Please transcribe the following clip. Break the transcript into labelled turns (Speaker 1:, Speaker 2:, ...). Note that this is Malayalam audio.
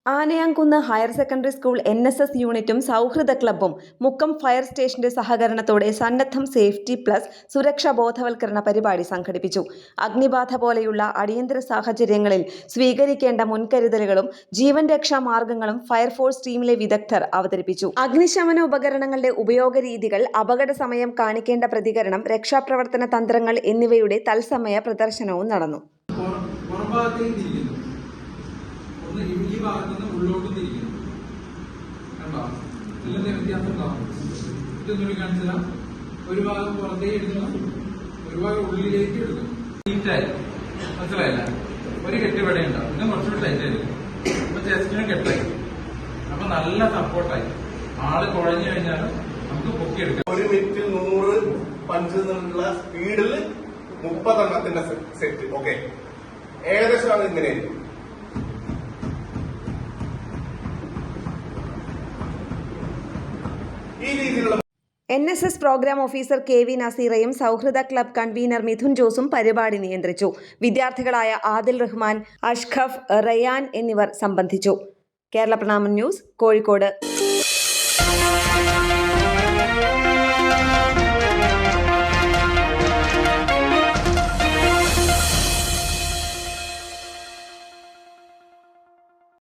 Speaker 1: Anayamkunnu higher secondary school NSS യൂണിറ്റും സൗഹൃദ ക്ലബ്ബും മുക്കം ഫയർ സ്റ്റേഷന്റെ സഹകരണത്തോടെ സന്നദ്ധം സേഫ്റ്റി പ്ലസ് സുരക്ഷാ ബോധവൽക്കരണ പരിപാടി സംഘടിപ്പിച്ചു. അഗ്നിബാധ പോലെയുള്ള അടിയന്തര സാഹചര്യങ്ങളിൽ സ്വീകരിക്കേണ്ട മുൻകരുതലുകളും ജീവൻ രക്ഷാ മാർഗങ്ങളും ഫയർഫോഴ്സ് ടീമിലെ വിദഗ്ധർ അവതരിപ്പിച്ചു. അഗ്നിശമന ഉപകരണങ്ങളുടെ ഉപയോഗ രീതികൾ, അപകട സമയം കാണിക്കേണ്ട പ്രതികരണം, രക്ഷാപ്രവർത്തന തന്ത്രങ്ങൾ എന്നിവയുടെ തത്സമയ പ്രദർശനവും നടന്നു.
Speaker 2: ഈ ഭാഗത്തുനിന്ന് ഉള്ളോട്ട് തിരിക്കുന്നു. കണ്ടോ? ഇതിന്റെ വ്യത്യാസം ഉണ്ടാവും. ഇതൊന്നും കാണിച്ചില്ല. ഒരു ഭാഗം പുറത്തേക്ക് എടുക്കണം, ഒരു ഭാഗം ഉള്ളിലേക്ക് എടുക്കണം. നീറ്റായി മനസ്സിലായില്ല. ഒരു കെട്ടിവിടെ ഉണ്ടാവും. പിന്നെ കുറച്ചുകൂടി ടൈറ്റായിരിക്കും. അപ്പൊ ചെസ്റ്റിനും കെട്ടായി. അപ്പൊ നല്ല സപ്പോർട്ടായി. ആള് കുഴഞ്ഞു കഴിഞ്ഞാലും നമുക്ക് പൊക്കിയെടുക്കാം.
Speaker 3: 1 മിനിറ്റിൽ 100 പഞ്ച് എന്നുള്ള സ്പീഡിൽ 30 എണ്ണത്തിന്റെ സെറ്റ്. ഓക്കെ, ഏകദേശം അത് ഇങ്ങനെയായിരിക്കും.
Speaker 1: NSS പ്രോഗ്രാം ഓഫീസർ KV നസീറയും സൗഹൃദ ക്ലബ് കൺവീനർ മിഥുൻ ജോസും പരിപാടി നിയന്ത്രിച്ചു. വിദ്യാർത്ഥികളായ ആദിൽ റഹ്മാൻ, അഷ്ഖഫ്, റയാൻ എന്നിവർ സംബന്ധിച്ചു. കേരള പ്രണാമം ന്യൂസ്, കോഴിക്കോട്.